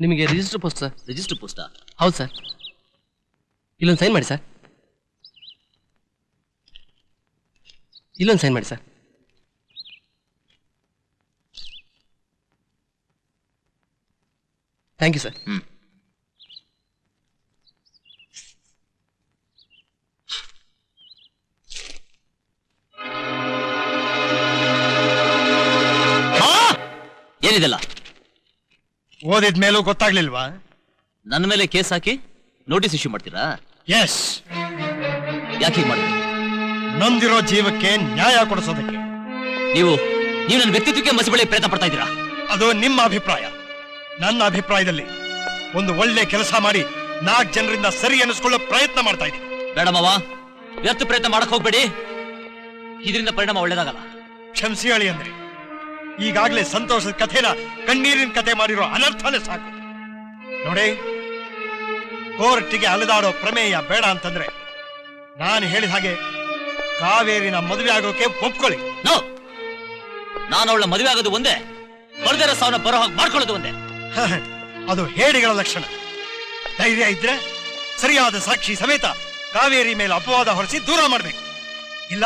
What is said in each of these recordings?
ನಿಮಗೆ register post sir. Register ಪೋಸ್ಟಾ? ಹೌದು sir. ಇಲ್ಲೊಂದು ಸೈನ್ ಮಾಡಿ ಸರ್. ಇಲ್ಲೊಂದು ಸೈನ್ ಮಾಡಿ ಸರ್. Thank you sir. ಏನಿದೆಲ್ಲ? ಓದಿದ ಮೇಲೂ ಗೊತ್ತಾಗ್ಲಿಲ್ವಾ? ನನ್ನ ಮೇಲೆ ಕೇಸ್ ಹಾಕಿ ನೋಟಿಸ್ ಇಶ್ಯೂ ಮಾಡ್ತೀರಾ? ಎಸ್. ಯಾಕೆ ಹೀಗೆ ಮಾಡಿದ್ರಿ? ನೊಂದಿರೋ ಜೀವಕ್ಕೆ ನ್ಯಾಯ ಕೊಡಿಸೋದಕ್ಕೆ. ನೀವು ನನ್ನ ವ್ಯಕ್ತಿತ್ವಕ್ಕೆ ಮಸಿಬಳಿ ಪ್ರಯತ್ನ ಪಡ್ತಾ ಇದ್ದೀರಾ? ಅದು ನಿಮ್ಮ ಅಭಿಪ್ರಾಯ. ನನ್ನ ಅಭಿಪ್ರಾಯದಲ್ಲಿ ಒಂದು ಒಳ್ಳೆ ಕೆಲಸ ಮಾಡಿ 4 ಜನರಿಂದ ಸರಿ ಅನಿಸ್ಕೊಳ್ಳೋ ಪ್ರಯತ್ನ ಮಾಡ್ತಾ ಇದ್ದೀನಿ. ಬೇಡ ಮಾವ, ವ್ಯರ್ಥ ಪ್ರಯತ್ನ ಮಾಡಕ್ ಹೋಗ್ಬೇಡಿ. ಇದರಿಂದ ಪರಿಣಾಮ ಒಳ್ಳೇದಾಗಲ್ಲ. ಕ್ಷಮಿಸಿ ಹೇಳಿ ಅಂದ್ರೆ ಈಗಾಗಲೇ ಸಂತೋಷದ ಕಥೆನ ಕಣ್ಣೀರಿನ ಕಥೆ ಮಾಡಿರೋ ಅನರ್ಥನೇ ಸಾಕು. ನೋಡಿ, ಕೋರ್ಟಿಗೆ ಅಲೆದಾಡೋ ಪ್ರಮೇಯ ಬೇಡ ಅಂತಂದ್ರೆ ನಾನು ಹೇಳಿದ ಹಾಗೆ ಕಾವೇರಿನ ಮದುವೆ ಆಗೋಕೆ ಒಪ್ಕೊಳ್ಳಿ. ನೋ, ನಾನು ಅವಳ ಮದುವೆ ಆಗೋದು ಒಂದೇ, ಬರ್ದಿರೋ ಸಾವನ್ನ ಬರೋ ಹಾಗೆ ಮಾಡ್ಕೊಳ್ಳೋದು ಒಂದೇ. ಅದು ಹೇಡಿಗಳ ಲಕ್ಷಣ. ಧೈರ್ಯ ಇದ್ರೆ ಸರಿಯಾದ ಸಾಕ್ಷಿ ಸಮೇತ ಕಾವೇರಿ ಮೇಲೆ ಅಪವಾದ ಹೊರಿಸಿ ದೂರ ಮಾಡ್ಬೇಕು. ಇಲ್ಲ,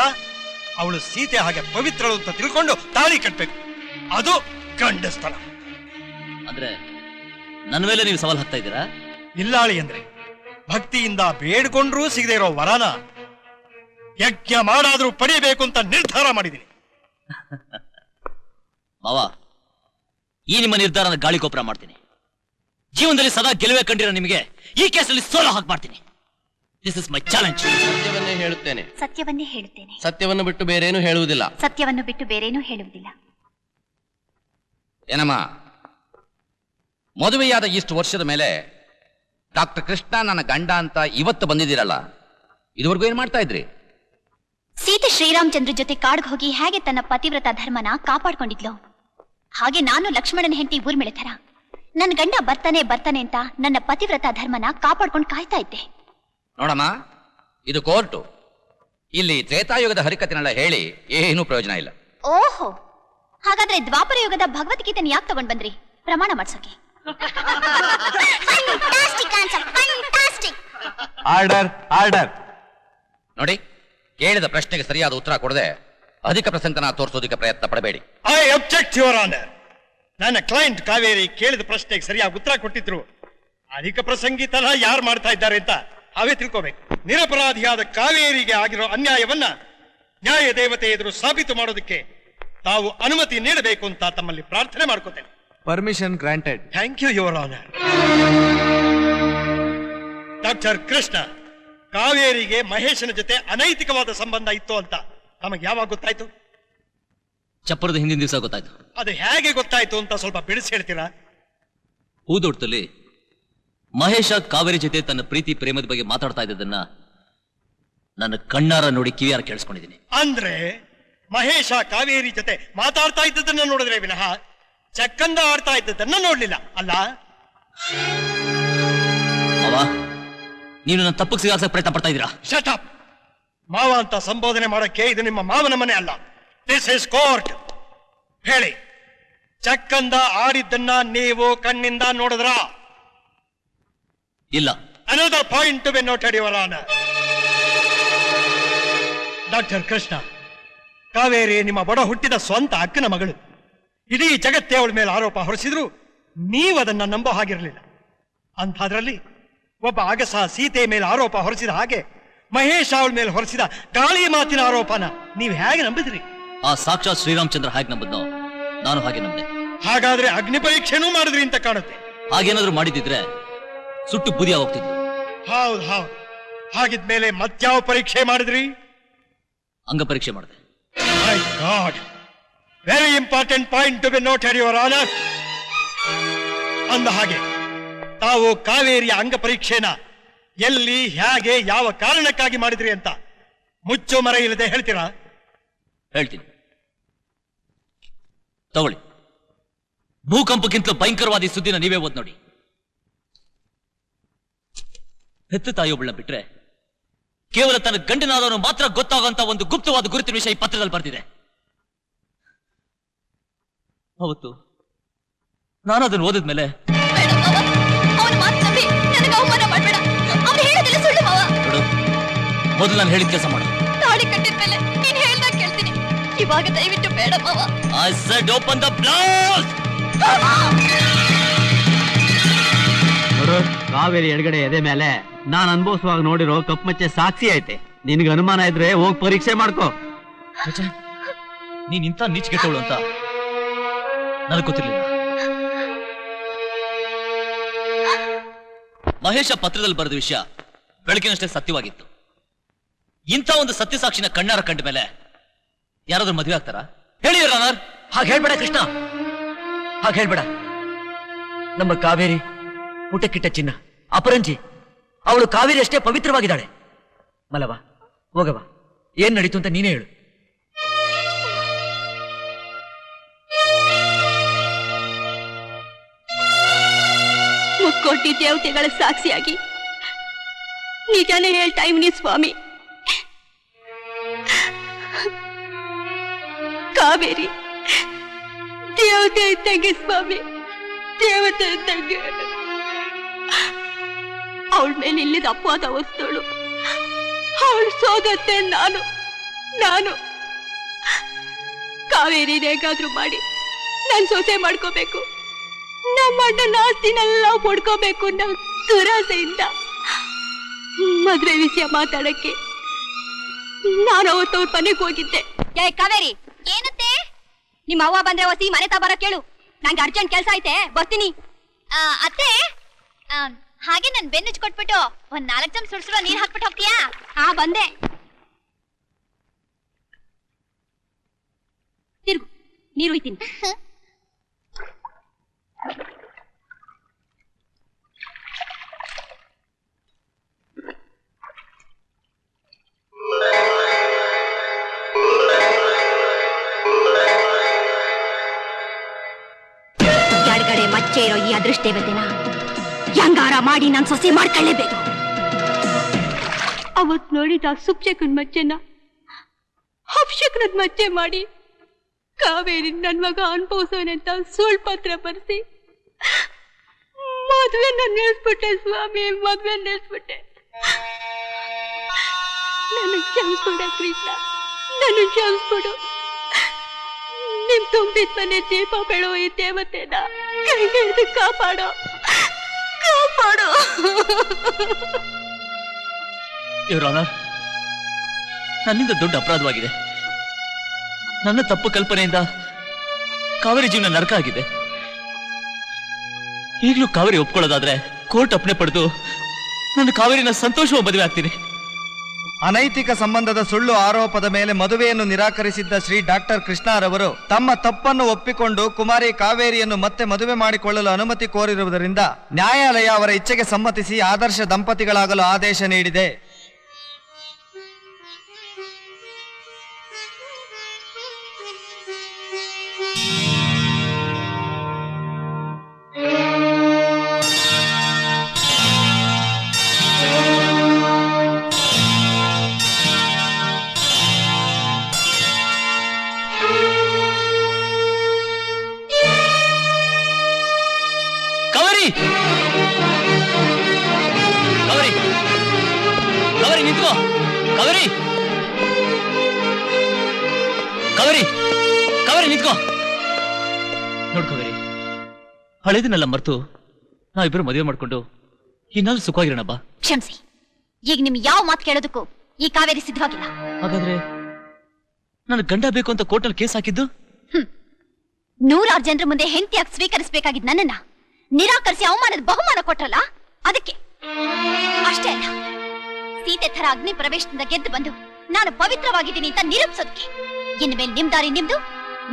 ಅವಳು ಸೀತೆ ಹಾಗೆ ಪವಿತ್ರಳು ಅಂತ ತಿಳ್ಕೊಂಡು ತಾಳಿ ಕಟ್ಬೇಕು. ಅದು ಗಂಡಸ್ತನ. ಅಂದ್ರೆ ನನ್ನ ಮೇಲೆ ನೀವು ಸವಾಲ್ ಹಾಕ್ತಾ ಇದ್ದೀರಾ? ಇಲ್ಲಾಳಿ ಅಂದ್ರೆ ಭಕ್ತಿಯಿಂದ ಬೇಡ್ಕೊಂಡ್ರೂ ಸಿಗದೆ ಇರೋ ವರನ ಯಜ್ಞ ಮಾಡಾದ್ರೂ ಪಡಿಬೇಕು ಅಂತ ನಿರ್ಧಾರ ಮಾಡಿದ್ದೀನಿ. ಮಾವ, ಈ ನಿಮ್ಮ ನಿರ್ಧಾರನ ಗಾಳಿ ಕೋಪುರ ಮಾಡ್ತೀನಿ. ಜೀವನದಲ್ಲಿ ಸದಾ ಗೆಲುವೆ ಕಂಡಿರೋ ನಿಮಗೆ ಈ ಕೇಸಲ್ಲಿ ಸೋಲ ಹಾಕಿ ಮಾಡ್ತೀನಿ. This is my challenge. ಸತ್ಯವನ್ನೇ ಹೇಳುತ್ತೇನೆ. ಸತ್ಯವನ್ನೇ ಹೇಳುತ್ತೇನೆ. ಸತ್ಯವನ್ನು ಬಿಟ್ಟು ಬೇರೇನು ಹೇಳುವುದಿಲ್ಲ. ಸತ್ಯವನ್ನು ಬಿಟ್ಟು ಬೇರೇನೂ ಹೇಳುವುದಿಲ್ಲ. ಏನಮ್ಮ, ಮದುವೆಯಾದ ಇಷ್ಟು ವರ್ಷದ ಮೇಲೆ ಡಾಕ್ಟರ್ ಕೃಷ್ಣ ನನ್ನ ಗಂಡ ಅಂತ ಇವತ್ತು ಬಂದಿದ್ದೀರಲ್ಲ, ಇದುವರೆಗೂ ಏನ್ ಮಾಡ್ತಾ ಇದ್ರಿ? ಸೀತೆ ಶ್ರೀರಾಮಚಂದ್ರ ಜೊತೆ ಕಾಡ್ಗೆ ಹೋಗಿ ಹೇಗೆ ತನ್ನ ಪತಿವ್ರತ ಧರ್ಮನ ಕಾಪಾಡ್ಕೊಂಡಿದ್ಲು, ಹಾಗೆ ನಾನು ಲಕ್ಷ್ಮಣನ ಹೆಂಡತಿ ಊರ್ಮಿಳೆ ಥರ ನನ್ನ ಗಂಡ ಬರ್ತಾನೆ ಬರ್ತಾನೆ ಅಂತ ನನ್ನ ಪತಿವ್ರತ ಧರ್ಮನ ಕಾಪಾಡ್ಕೊಂಡು ಕಾಯ್ತಾ ಇದ್ದೆ. ನೋಡಮ್ಮ, ಇದು ಕೋರ್ಟು. ಇಲ್ಲಿ ತ್ರೇತಾಯುಗದ ಹರಿಕಥೆನೆಲ್ಲ ಹೇಳಿ ಏನೂ ಪ್ರಯೋಜನ ಇಲ್ಲ. ಓಹೋ, ಹಾಗಾದ್ರೆ ದ್ವಾಪರ ಯುಗದ ಭಗವದ್ಗೀತೆನ ಯಾಕೆ ತಗೊಂಡ್ ಬಂದ್ರಿ ಪ್ರಮಾಣ ಮಾಡ್ಸೋಕೆ? Order, order. ನೋಡಿ, ಕೇಳಿದ ಪ್ರಶ್ನೆಗೆ ಸರಿಯಾದ ಉತ್ತರ ಕೊಡದೆ ಅಧಿಕ ಪ್ರಸಂಗನ ತೋರಿಸೋದಕ್ಕೆ ಪ್ರಯತ್ನ ಪಡಬೇಡಿ. I object your honour. ನನ್ನ ಕ್ಲೈಂಟ್ ಕಾವೇರಿ ಕೇಳಿದ ಪ್ರಶ್ನೆಗೆ ಸರಿಯಾಗಿ ಉತ್ತರ ಕೊಟ್ಟಿದ್ರು. ಅಧಿಕ ಪ್ರಸಂಗಿತನ ಯಾರು ಮಾಡ್ತಾ ಇದ್ದಾರೆ ಅಂತ ಅವೇ ತಿಳ್ಕೋಬೇಕು. ನಿರಪರಾಧಿಯಾದ ಕಾವೇರಿಗೆ ಆಗಿರೋ ಅನ್ಯಾಯವನ್ನ ನ್ಯಾಯ ದೇವತೆ ಎದುರು ಸಾಬೀತು ಮಾಡೋದಕ್ಕೆ ತಾವು ಅನುಮತಿ ನೀಡಬೇಕು ಅಂತ ತಮ್ಮಲ್ಲಿ ಪ್ರಾರ್ಥನೆ ಮಾಡ್ಕೋತೇನೆ. Permission granted. Thank you your honour. Doctor Krishna, ಕಾವೇರಿಗೆ ಮಹೇಶನ ಜೊತೆ ಅನೈತಿಕವಾದ ಸಂಬಂಧ ಇತ್ತು ಅಂತ ನಮಗೆ ಯಾವಾಗ ಗೊತ್ತಾಯ್ತು? ಚಪ್ಪರದ ಹಿಂದಿನ ದಿವಸ ಗೊತ್ತಾಯ್ತು. ಅದು ಹೇಗೆ ಗೊತ್ತಾಯ್ತು ಅಂತ ಸ್ವಲ್ಪ ಬಿಡಿಸಿ ಹೇಳ್ತೀರಾ? ಹೂದೋಟದಲ್ಲಿ ಮಹೇಶ ಕಾವೇರಿ ಜೊತೆ ತನ್ನ ಪ್ರೀತಿ ಪ್ರೇಮದ ಬಗ್ಗೆ ಮಾತಾಡ್ತಾ ಇದ್ದದನ್ನ ನನ್ನ ಕಣ್ಣಾರ ನೋಡಿ ಕಿವಿಯಾರ ಕೇಳಿಸ್ಕೊಂಡಿದ್ದೀನಿ. ಅಂದ್ರೆ ಮಹೇಶ ಕಾವೇರಿ ಜೊತೆ ಮಾತಾಡ್ತಾ ಇದ್ದದನ್ನ ನೋಡಿದ್ರೆ ವಿನಃ ಚಕ್ಕಂದ ಆಡ್ತಾ ಇದ್ದದನ್ನ ನೋಡ್ಲಿಲ್ಲ ಅಲ್ಲ? ಮಾವ, ನೀವು ನನ್ನ ತಪ್ಪಿಗೆ ಸಿಗಾಸಕ್ಕೆ ಪ್ರಯತ್ನ ಪಡ್ತಾ ಇದ್ದೀರಾ. Shut up. ಮಾವ ಅಂತ ಸಂಬೋಧನೆ ಮಾಡಕ್ಕೆ ಇದು ನಿಮ್ಮ ಮಾವನ ಮನೆ ಅಲ್ಲ. This is court. ಹೇಳಿ, ಚಕ್ಕಂದ ಆಡಿದ್ದನ್ನ ನೀವು ಕಣ್ಣಿಂದ ನೋಡಿದ್ರ? ಇಲ್ಲ. Another point to be noted, Your Honor. Doctor Krishna, Kaveri ನಿಮ್ಮ ಬಡ ಹುಟ್ಟಿದ ಸ್ವಂತ ಅಕ್ಕನ ಮಗಳು. ಇಡೀ ಜಗತ್ತೇ ಅವಳ ಮೇಲೆ ಆರೋಪ ಹೊರಿಸಿದ್ರು ನೀವು ಅದನ್ನ ನಂಬೋ ಹಾಗಿರಲಿಲ್ಲ. ಅಂಥದ್ರಲ್ಲಿ ಒಬ್ಬ ಅಗಸ ಸೀತೆ ಮೇಲೆ ಆರೋಪ ಹೊರಿಸಿದ ಹಾಗೆ ಮಹೇಶ್ ಅವಳ ಮೇಲೆ ಹೊರಿಸಿದ ಗಾಳಿ ಮಾತಿನ ಆರೋಪನ ನೀವು ಹೇಗೆ ನಂಬಿದ್ರಿ? ಆ ಸಾಕ್ಷಾತ್ ಶ್ರೀರಾಮಚಂದ್ರ ಹಾಗೆ ನಂಬದ್ನೋ ನಾನು ಹಾಗೆ ನಂಬಿದೆ. ಹಾಗಾದ್ರೆ ಅಗ್ನಿ ಪರೀಕ್ಷೆನೂ ಮಾಡಿದ್ರಿ ಅಂತ ಕಾಣುತ್ತೆ. ಹಾಗೇನಾದ್ರೂ ಮಾಡಿದಿದ್ರೆ ಸುಟ್ಟು ಬುದಿಯ ಹೋಗ್ತಿದ್ರು. ಹೌದು ಹೌದು. ಹಾಗಿದ್ಮೇಲೆ ಮತ್ಯಾವ ಪರೀಕ್ಷೆ ಮಾಡಿದ್ರಿ? ಅಂಗ ಪರೀಕ್ಷೆ ಮಾಡಿದೆ. My god, very important point to be noted your honour. ಅಂದ ಹಾಗೆ ತಾವು ಕಾವೇರಿಯ ಅಂಗ ಪರೀಕ್ಷೆನ ಎಲ್ಲಿ, ಹೇಗೆ, ಯಾವ ಕಾರಣಕ್ಕಾಗಿ ಮಾಡಿದ್ರಿ ಅಂತ ಮುಚ್ಚು ಮರ ಇಲ್ಲದೆ ಹೇಳ್ತೀರಾ? ಹೇಳ್ತೀನಿ, ತಗೊಳ್ಳಿ. ಭೂಕಂಪಕ್ಕಿಂತಲೂ ಭಯಂಕರವಾದ ಈ ಸುದ್ದಿನ ನೀವೇ ಓದ್ ನೋಡಿ. ಹೆತ್ತು ತಾಯಿಯೊಬ್ಬಳನ್ನ ಬಿಟ್ರೆ ಕೇವಲ ತನ್ನ ಗಂಡನಾದವನು ಮಾತ್ರ ಗೊತ್ತಾಗುವಂತ ಒಂದು ಗುಪ್ತವಾದ ಗುರುತಿನ ವಿಷಯ ಈ ಪತ್ರದಲ್ಲಿ ಬರ್ತಿದೆ. ಅವತ್ತು ನಾನು ಅದನ್ನು ಓದಿದ್ಮೇಲೆ ಮೊದಲು ನಾನು ಹೇಳಿದ ಕೆಲಸ ಮಾಡು. ತಾಳಿ ಕಟ್ಟಿದ್ಮೇಲೆ ನೀನ್ ಹೇಳ್ದಾಗ ಕೇಳ್ತೀನಿ. ಇವಾಗ ದಯವಿಟ್ಟು ಬೇಡ ಮಾವ. I said open the blouse. ನೋಡು, ಕಾವೇರಿ ಎಡಗಡೆ ಎದೆ ಮೇಲೆ ನಾನ್ ಅನುಭವಿಸುವಾಗ ನೋಡಿರೋ ಕಪ್ಪಮಚ್ಚೆ ಸಾಕ್ಷಿ ಐತೆ. ನಿನ್ಗೆ ಅನುಮಾನ ಇದ್ರೆ ಹೋಗ್ ಪರೀಕ್ಷೆ ಮಾಡ್ಕೋ. ನೀನ್ ಇಂಥ ನೀಚ್ ಕೆಟ್ಟವಳು ಅಂತ ನನಗೆ ಗೊತ್ತಿರ್ಲಿಲ್ಲ. ಮಹೇಶ ಪತ್ರದಲ್ಲಿ ಬರೆದ ವಿಷಯ ಬೆಳಕಿನಷ್ಟೇ ಸತ್ಯವಾಗಿತ್ತು. ಇಂಥ ಒಂದು ಸತ್ಯ ಸಾಕ್ಷಿನ ಕಣ್ಣಾರ ಕಂಡ ಮೇಲೆ ಯಾರಾದ್ರೂ ಮದುವೆ ಆಗ್ತಾರ? ಹೇಳಿ ರನರ್. ಹಾಗೆ ಹೇಳ್ಬೇಡ ಕೃಷ್ಣ, ಹಾಗೆ ಹೇಳ್ಬೇಡ. ನಮ್ಮ ಕಾವೇರಿ ಪುಟಕ್ಕಿಟ್ಟ ಚಿನ್ನ, ಅಪರಂಜಿ. ಅವಳು ಕಾವೇರಿ ಅಷ್ಟೇ ಪವಿತ್ರವಾಗಿದ್ದಾಳೆ. ಮಲವ, ಹೋಗವ, ಏನ್ ನಡೀತು ಅಂತ ನೀನೇ ಹೇಳು. ಮುಕ್ಕೋಟಿ ದೇವತೆಗಳ ಸಾಕ್ಷಿಯಾಗಿ ನಿಜಾನೇ ಹೇಳ್ತಾ ಇವ್ನಿ ಸ್ವಾಮಿ. ಕಾವೇರಿ ದೇವತೆ ಇದ್ದಂಗೆ ಸ್ವಾಮಿ, ದೇವತೆ ಇದ್ದಂಗೆ. ಅವಳ ಮೇಲೆ ಇಲ್ಲಿದ ಅಪವಾದ ವಸ್ತುಳು. ಅವಳು ಸೋದತ್ತೆ ನಾನು ಕಾವೇರಿ ಹೇಗಾದ್ರೂ ಮಾಡಿ ನನ್ ಸೊಸೆ ಮಾಡ್ಕೋಬೇಕು, ನಮ್ಮ ಅಣ್ಣನ ಆಸ್ತಿನೆಲ್ಲ ಪಡ್ಕೋಬೇಕು ಅನ್ನೋ ದುರಾಸೆಯಿಂದ ಮದ್ವೆ ವಿಷಯ ಮಾತಾಡಕ್ಕೆ ನಾನು ಅವತ್ತವ್ರ ಮನೆಗೆ ಹೋಗಿದ್ದೆ. ಕಾವೇರಿ, ಏನತ್ತೆ? ನಿಮ್ಮ ಅವ್ವ ಬಂದ್ರೆ ಹೊಸಿ ಮನೆ ತಾ ಬರ ಕೇಳು. ನಂಗೆ ಅರ್ಜೆಂಟ್ ಕೆಲಸ ಐತೆ, ಬರ್ತೀನಿ. ಅತ್ತೆ, ಹಾಗೆ ನನ್ ಬೆನ್ನುಚ್ ಕೊಟ್ಬಿಟ್ಟು ಒಂದ್ 4 ಚಮ್ ಸುಡ್ಸುರೋ ನೀರ್ ಹಾಕ್ಬಿಟ್ಟು ಹೋಗ್ತೀಯಾ? ಬಂದೆ. ತಿರ್ಗು, ನೀರು ಒಯ್ತೀನಿ. ಕೆಳಗಡೆ ಮಚ್ಚೆ ಇರೋ ಈ ಅದೃಷ್ಟ ದೇವತೆನ ಹೆಂಗಾರ ಮಾಡಿ ನಾನು ಸೊಸೆ ಮಾಡ್ಕೊಳ್ಳೇಬೇಕು. ಅವತ್ ನೋಡಿದ ಸುಪ್ಶಕನ್ ಮಚ್ಚೆನ ಅಪ್ಶಕನದ್ ಮಚ್ಚೆ ಮಾಡಿ ಕಾವೇರಿ ನನ್ ಮಗ ಅನ್ಭವಿಸೋನಂತ ಸುಳ್ಳು ಪತ್ರ ಬರ್ಸಿ ಮದ್ವೆನ ನಿಲ್ಸ್ಬಿಟ್ಟೆ ಸ್ವಾಮಿ, ಮದ್ವೆ ನಿಲ್ಸ್ಬಿಟ್ಟೆ. ನನಗ್ ಕ್ಷಮಿಸ್ಬಿಡ ಕೃಷ್ಣ, ನನಗ್ ಕ್ಷಮಿಸ್ಬಿಡು. ನಿಮ್ ತುಂಬಿದ ಮನೆ ದೀಪ ಬೆಳೋ ಈ ದೇವತೆನ ಕೈ ಹಿಡಿದು ಕಾಪಾಡೋ. ಯುವರ್ ಆನರ್, ನನ್ನಿಂದ ದೊಡ್ಡ ಅಪರಾಧವಾಗಿದೆ. ನನ್ನ ತಪ್ಪು ಕಲ್ಪನೆಯಿಂದ ಕಾವೇರಿ ಜೀವನ ನರಕ ಆಗಿದೆ. ಈಗಲೂ ಕಾವೇರಿ ಒಪ್ಕೊಳ್ಳೋದಾದ್ರೆ ಕೋರ್ಟ್ ಅಪ್ಪಣೆ ಪಡೆದು ನಾನು ಕಾವೇರಿನ ಸಂತೋಷವಾಗಿ ಮದುವೆ ಆಗ್ತೀನಿ. ಅನೈತಿಕ ಸಂಬಂಧದ ಸುಳ್ಳು ಆರೋಪದ ಮೇಲೆ ಮದುವೆಯನ್ನು ನಿರಾಕರಿಸಿದ್ದ ಶ್ರೀ ಡಾಕ್ಟರ್ ಕೃಷ್ಣರವರು ತಮ್ಮ ತಪ್ಪನ್ನು ಒಪ್ಪಿಕೊಂಡು ಕುಮಾರಿ ಕಾವೇರಿಯನ್ನು ಮತ್ತೆ ಮದುವೆ ಮಾಡಿಕೊಳ್ಳಲು ಅನುಮತಿ ಕೋರಿರುವುದರಿಂದ ನ್ಯಾಯಾಲಯ ಅವರ ಇಚ್ಛೆಗೆ ಸಮ್ಮತಿಸಿ ಆದರ್ಶ ದಂಪತಿಗಳಾಗಲು ಆದೇಶ ನೀಡಿದೆ. ಕಾವೇರಿ ನಿಂತ್ಕೋ. ಕಾವೇರಿ, ಕಾವೇರಿ, ಕಾವೇರಿ ನಿಂತ್ಕೋ. ನೋಡ್ ಕಾವೇರಿ, ಹಳೇದನ್ನೆಲ್ಲ ಮರ್ತು ನಾವಿಬ್ಬರು ಮದುವೆ ಮಾಡ್ಕೊಂಡು ಇನ್ನಾದ್ರೂ ಸುಖವಾಗಿರೋಣ ಬಾ. ಕ್ಷಮಿಸಿ, ಈಗ ನಿಮ್ ಯಾವ ಮಾತು ಕೇಳೋದಕ್ಕೂ ಈ ಕಾವೇರಿ ಸಿದ್ಧವಾಗಿಲ್ಲ. ಹಾಗಾದ್ರೆ ನಾನು ಗಂಡ ಬೇಕು ಅಂತ ಕೋರ್ಟಲ್ಲಿ ಕೇಸ್ ಹಾಕಿದ್ದು? 100 ಜನರ ಮುಂದೆ ಹೆಂಡತಿಯಾಗಿ ಸ್ವೀಕರಿಸಬೇಕಾಗಿದ್ದ ನನ್ನನ್ನ ನಿರಾಕರಿಸಿ ಅವಮಾನದ ಬಹುಮಾನ ಕೊಟ್ರಲ್ಲ, ಅದಕ್ಕೆ. ಅಷ್ಟೇ ಅಲ್ಲ, ಸೀತೆ ಥರ ಅಗ್ನಿ ಪ್ರವೇಶದಿಂದ ಗೆದ್ದು ಬಂದು ನಾನು ಪವಿತ್ರವಾಗಿದ್ದೀನಿ ಅಂತ ನಿರೂಪಿಸೋದಕ್ಕೆ. ಇನ್ಮೇಲೆ ನಿಮ್ ದಾರಿ ನಿಮ್ದು,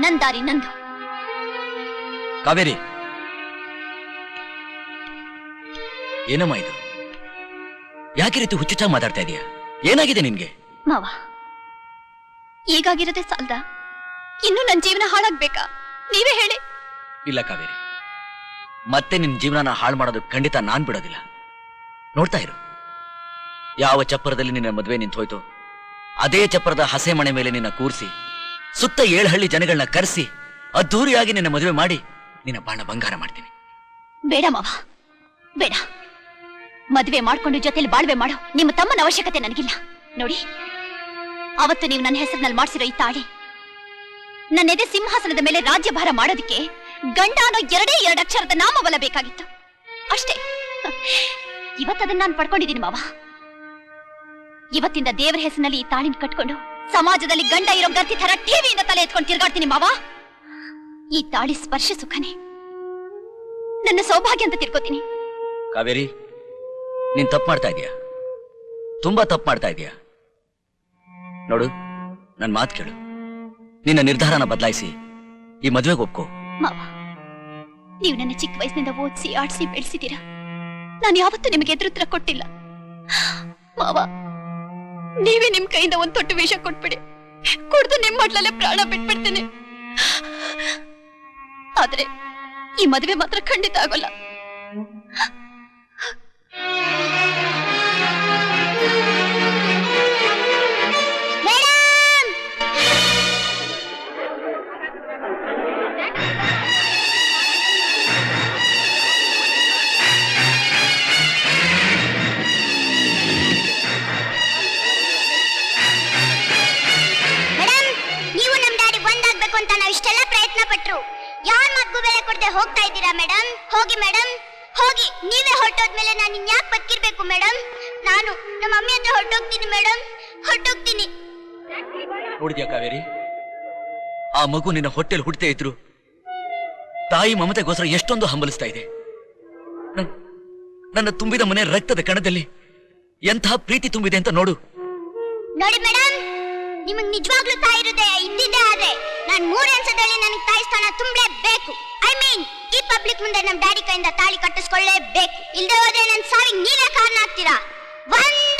ನನ್ ದಾರಿ ನಂದು. ಕಾವೇರಿ, ಏನಮ್ಮ ಇದು? ಯಾಕೆ ರೀತಿ ಹುಚ್ಚುಚ್ಚಾಗಿ ಮಾತಾಡ್ತಾ ಇದೀಯಾ? ಏನಾಗಿದೆ ನಿನ್ಗೆ? ಮಾವ, ಈಗಾಗಿರೋದೇ ಸಾಲ್ದ, ಇನ್ನು ನನ್ ಜೀವನ ಹಾಳಾಗ್ಬೇಕಾ? ನೀವೇ ಹೇಳಿ. ಇಲ್ಲ ಕಾವೇರಿ, ಮತ್ತೆ ನಿನ್ ಜೀವನನ ಹಾಳು ಮಾಡೋದು ಖಂಡಿತ ನಾನ್ ಬಿಡೋದಿಲ್ಲ. ನೋಡ್ತಾ ಇರು, ಯಾವ ಚಪ್ಪರದಲ್ಲಿ ನಿನ್ನ ಮದುವೆ ನಿಂತು ಹೋಯ್ತು ಅದೇ ಚಪ್ಪರದ ಹಸೆ ಮನೆ ಮೇಲೆ ನಿನ್ನ ಕೂರಿಸಿ ಸುತ್ತ 7 ಹಳ್ಳಿ ಜನಗಳನ್ನ ಕರೆಸಿ ಅದ್ದೂರಿಯಾಗಿ ನಿನ್ನ ಮದುವೆ ಮಾಡಿ ನಿನ್ನ ಬಾಣ ಬಂಗಾರ ಮಾಡ್ತೀನಿ. ಬೇಡ ಮಾವ, ಬೇಡ. ಮದುವೆ ಮಾಡ್ಕೊಂಡು ಜೊತೆಲಿ ಬಾಳ್ವೆ ಮಾಡೋ ನಿಮ್ಮ ತಮ್ಮನ ಅವಶ್ಯಕತೆ ನನಗಿಲ್ಲ. ನೋಡಿ, ಅವತ್ತು ನೀವು ನನ್ನ ಹೆಸರಿನಲ್ಲಿ ಮಾಡಿಸಿರೋ ಈ ತಾಳಿ ನನ್ನ ಎದೆ ಸಿಂಹಾಸನದ ಮೇಲೆ ರಾಜ್ಯಭಾರ ಮಾಡೋದಕ್ಕೆ ಗಂಡ ಅನ್ನೋ ಎರಡೇ ಎರಡು ಅಕ್ಷರದ ನಾಮಬಲ ಬೇಕಾಗಿತ್ತು ಅಷ್ಟೇ. ಇವತ್ತದನ್ನ ನಾನು ಪಡ್ಕೊಂಡಿದ್ದೀನಿ ಮಾವ. ಇವತ್ತಿಂದ ದೇವರ ಹೆಸರಿನಲ್ಲಿ ಈ ತಾಳಿನ ಕಟ್ಕೊಂಡು ಸಮಾಜದಲ್ಲಿ ಗಂಡ ಇರೋ ಗರ್ತಿ ತರ ಟಿವಿಯಿಂದ ತಲೆ ಎತ್ಕೊಂಡು ತಿರ್ಗಾಡ್ತೀನಿ ಮಾವ. ಈ ತಾಳಿ ಸ್ಪರ್ಶ ಸುಖನೇ ನನ್ನ ಸೌಭಾಗ್ಯ ಅಂತ ತಿಳ್ಕೊತೀನಿ. ಕಾವೇರಿ, ನೀನ್ ತಪ್ಪು ಮಾಡ್ತಾ ಇದೀಯ, ತುಂಬಾ ತಪ್ಪು ಮಾಡ್ತಾ ಇದೀಯ. ನೋಡು, ನನ್ ಮಾತು ಕೇಳು. ನಿನ್ನ ನಿರ್ಧಾರನ ಬದಲಾಯಿಸಿ ಈ ಮದುವೆಗೆ ಒಪ್ಕೋ. ಮಾವ, ನೀವು ನನ್ನ ಚಿಕ್ಕ ವಯಸ್ಸಿನಿಂದ ಓದಿಸಿ ಆಡಿಸಿ ಬೆಳೆಸಿದ್ದೀರಾ. ನಾನು ಯಾವತ್ತೂ ನಿಮಗೆ ಎದುರುತ್ತರ ಕೊಟ್ಟಿಲ್ಲ. ಮಾವ, ನೀವೇ ನಿಮ್ ಕೈಯಿಂದ ಒಂದ್ ತೊಟ್ಟು ವಿಷ ಕೊಟ್ಬಿಡಿ, ಕುಡ್ದು ನಿಮ್ ಮೊಟ್ಲಲ್ಲೇ ಪ್ರಾಣ ಬಿಟ್ಬಿಡ್ತೀನಿ. ಆದ್ರೆ ಈ ಮದುವೆ ಮಾತ್ರ ಖಂಡಿತ ಆಗೋಲ್ಲ. ಇಷ್ಟೆಲ್ಲ ಪ್ರಯತ್ನ ಪಟ್ರು ಯಾರ ಮಾತ್ಗೂ ಬೆಲೆ ಕೊಡದೆ ಹೋಗ್ತಾ ಇದ್ದೀರಾ ಮೇಡಮ್? ಹೋಗಿ ಮೇಡಮ್, ಹೋಗಿ. ನೀವೇ ಹೊರಟೋದ್ಮೇಲೆ ನಾನು ಇನ್ಯಾಕೆ ಬದುಕಿರ್ಬೇಕು ಮೇಡಮ್? ನಾನು ನಮ್ಮ ಮಮ್ಮಿ ಹತ್ರ ಹೊರಟೋಗ್ತೀನಿ ಮೇಡಮ್, ಹೊರಟೋಗ್ತೀನಿ. ನೋಡಿದ್ಯಾ ಕಾವೇರಿ, ಆ ಮಗು ನಿನ್ನ ಹೊಟ್ಟೆಲ್ ಹುಟ್ಟದೇ ಇದ್ರು ತಾಯಿ ಮಮತೆಗೋಸ್ಕರ ಎಷ್ಟೊಂದು ಹಂಬಲಿಸ್ತಾ ಇದೆ. ನನ್ನ ತುಂಬಿದ ಮನೆ ರಕ್ತದ ಕಣದಲ್ಲಿ ಎಂಥ ಪ್ರೀತಿ ತುಂಬಿದೆ ಅಂತ ನೋಡು. ನೋಡಿ ಮೇಡಮ್, ನಿಮಗ್ ನಿಜವಾಗ್ಲೂ ತಾಯಿ ಹೃದಯ ಇದ್ದಿದ್ದೆ ಆದ್ರೆ ನಾನು 3 ವರ್ಷದಲ್ಲಿ ನನಗೆ ತಾಯಿ ಸ್ಥಾನ ತುಂಬಲೇಬೇಕು. ಐ ಮೀನ್, ಈ ಪಬ್ಲಿಕ್ ಮುಂದೆ ನಮ್ ಡ್ಯಾಡಿ ಕೈಯಿಂದ ತಾಳಿ ಕಟ್ಟಿಸ್ಕೊಳ್ಳೇಬೇಕು. ಇಲ್ಲದೆ ಹೋದ್ರೆ ನನ್ನ ಸಾವಿಗೆ ನೀವೇ ಕಾರಣ ಆಗ್ತೀರಾ. ಒಂದು